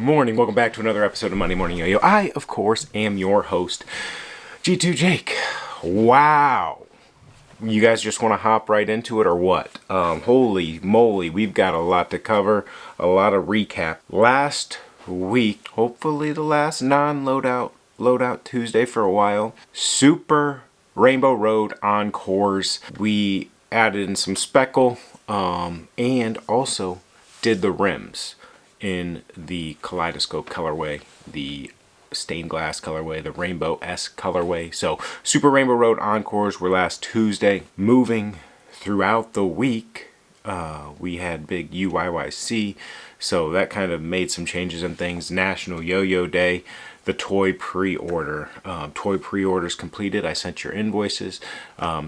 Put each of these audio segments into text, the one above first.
morning. Welcome back to another episode of Monday Morning Yo-Yo. I, of course, am your host, G2 Jake. Wow. You guys just want to hop right into it or what? Holy moly, we've got a lot to cover, a lot of recap. Last week, hopefully the last non-loadout Tuesday for a while, Super Rainbow Road Encores. We added in some speckle and also did the rims in the kaleidoscope colorway, the stained glass colorway, the rainbow-esque colorway. So Super Rainbow Road Encores were last Tuesday. Moving throughout the week, we had big UYYC, so that kind of made some changes in things. National Yo-Yo Day, the toy pre-order. Toy pre-orders completed. I sent your invoices,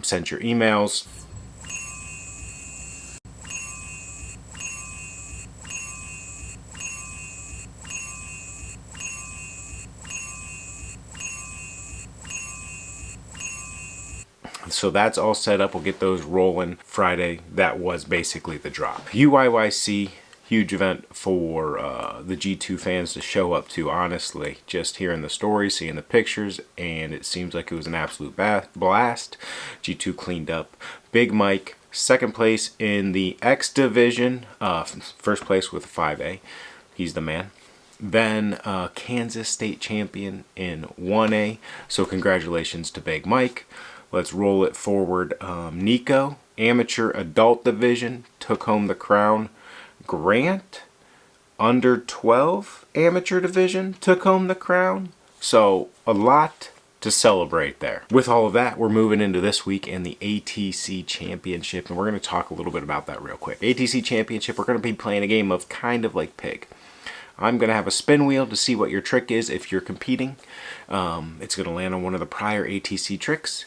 sent your emails. So that's all set up. We'll get those rolling Friday. That was basically the drop. UYYC, huge event for the G2 fans to show up to, honestly. Just hearing the stories, seeing the pictures, and it seems like it was an absolute blast. G2 cleaned up. Big Mike, second place in the X Division. First place with a 5A. He's the man. Then Kansas State Champion in 1A. So congratulations to Big Mike. Let's roll it forward. Nico, Amateur Adult Division, took home the crown. Grant, Under 12 Amateur Division, took home the crown. So a lot to celebrate there. With all of that, we're moving into this week and the ATC Championship, and we're going to talk a little bit about that real quick. ATC Championship, we're going to be playing a game of kind of like pig. I'm going to have a spin wheel to see what your trick is if you're competing. It's going to land on one of the prior ATC tricks.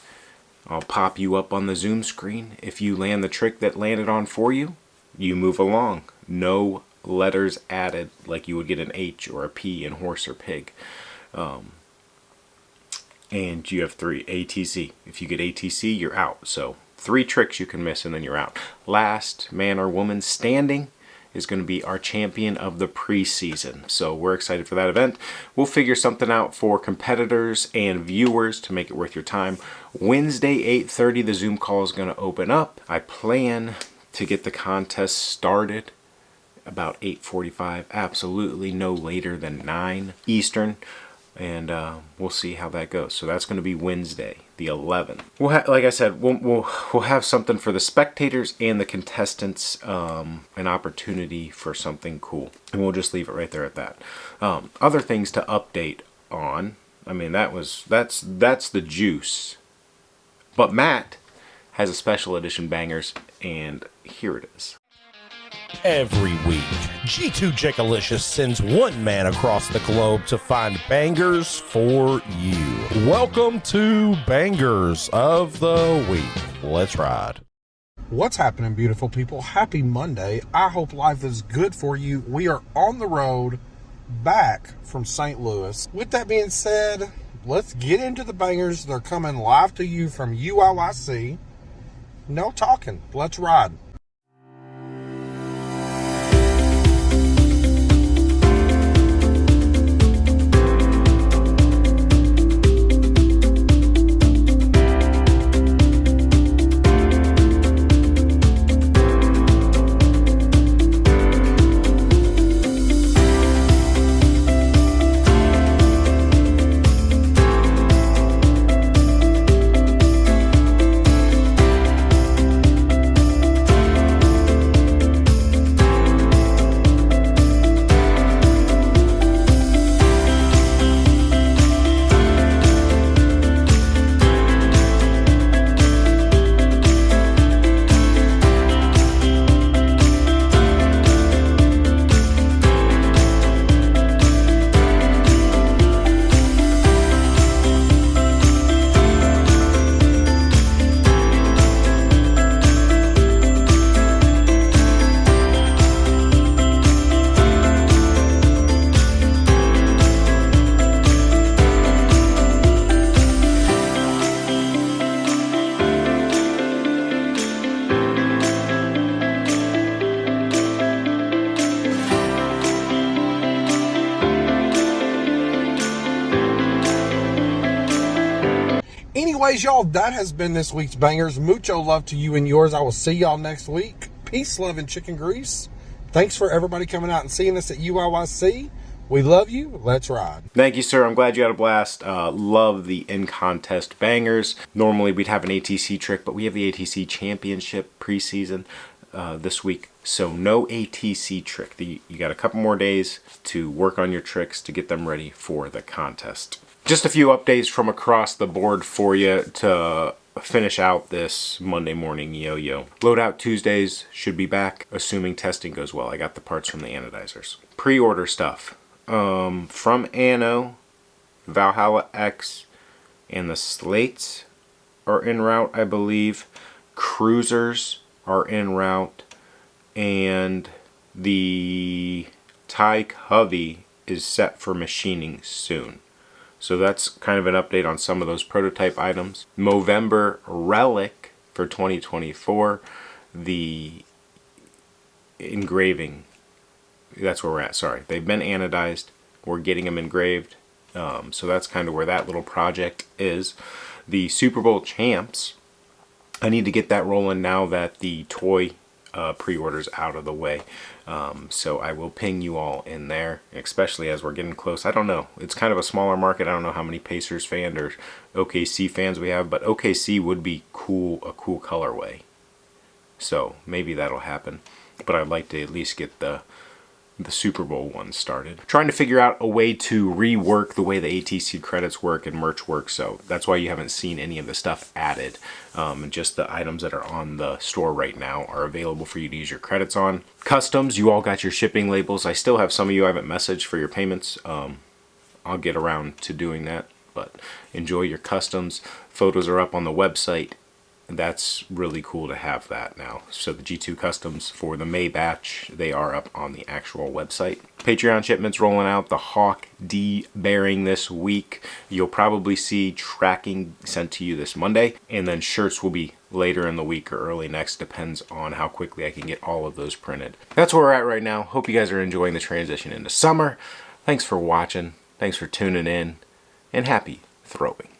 I'll pop you up on the Zoom screen. If you land the trick that landed on for you, you move along. No letters added like you would get an H or a P in horse or pig. And you have 3 ATC. If you get ATC, you're out. So 3 tricks you can miss and then you're out. Last man or woman standing is going to be our champion of the preseason. So we're excited for that event. We'll figure something out for competitors and viewers to make it worth your time. Wednesday, 8:30, the Zoom call is going to open up. I plan to get the contest started about 8:45, absolutely no later than 9 Eastern. And we'll see how that goes. So that's going to be Wednesday, the 11th. Like I said, we'll have something for the spectators and the contestants, an opportunity for something cool, and we'll just leave it right there at that. Other things to update on. I mean, that's the juice. But Matt has a special edition bangers, and here it is. Every week, G2 Jakealicious sends one man across the globe to find bangers for you. Welcome to Bangers of the Week. Let's ride. What's happening, beautiful people? Happy Monday. I hope life is good for you. We are on the road back from St. Louis. With that being said, let's get into the bangers. They're coming live to you from UYYC. No talking. Let's ride. Anyways, y'all, that has been this week's Bangers. Mucho love to you and yours. I will see y'all next week. Peace, love, and chicken grease. Thanks for everybody coming out and seeing us at UYYC. We love you. Let's ride. Thank you, sir. I'm glad you had a blast. Love the in-contest bangers. Normally we'd have an ATC trick, but we have the ATC Championship preseason this week. So no ATC trick. You got a couple more days to work on your tricks to get them ready for the contest. Just a few updates from across the board for you to finish out this Monday morning yo-yo. Loadout Tuesdays should be back, assuming testing goes well. I got the parts from the anodizers. Pre-order stuff. From Anno, Valhalla X, and the slates are en route, I believe. Cruisers are en route, and the Thai Covey is set for machining soon. So that's kind of an update on some of those prototype items. Movember Relic for 2024, the engraving. That's where we're at. Sorry, they've been anodized. We're getting them engraved. So that's kind of where that little project is. The Super Bowl champs. I need to get that rolling now that the toy pre-orders out of the way. So I will ping you all in there, especially as we're getting close. I don't know. It's kind of a smaller market. I don't know how many Pacers fans or OKC fans we have, but OKC would be cool, a cool colorway. So maybe that'll happen. But I'd like to at least get the Super Bowl one started. Trying to figure out a way to rework the way the ATC credits work and merch work, so that's why you haven't seen any of the stuff added. And just the items that are on the store right now are available for you to use your credits on. Customs, you all got your shipping labels. I still have some of you I haven't messaged for your payments. I'll get around to doing that, but enjoy your customs. Photos are up on the website. That's really cool to have that now. So the G2 customs for the May batch, they are up on the actual website. Patreon shipments rolling out. The Hawk D bearing this week. You'll probably see tracking sent to you this Monday, and then shirts will be later in the week or early next. Depends on how quickly I can get all of those printed. That's where we're at right now. Hope you guys are enjoying the transition into summer. Thanks for watching. Thanks for tuning in, and happy throwing.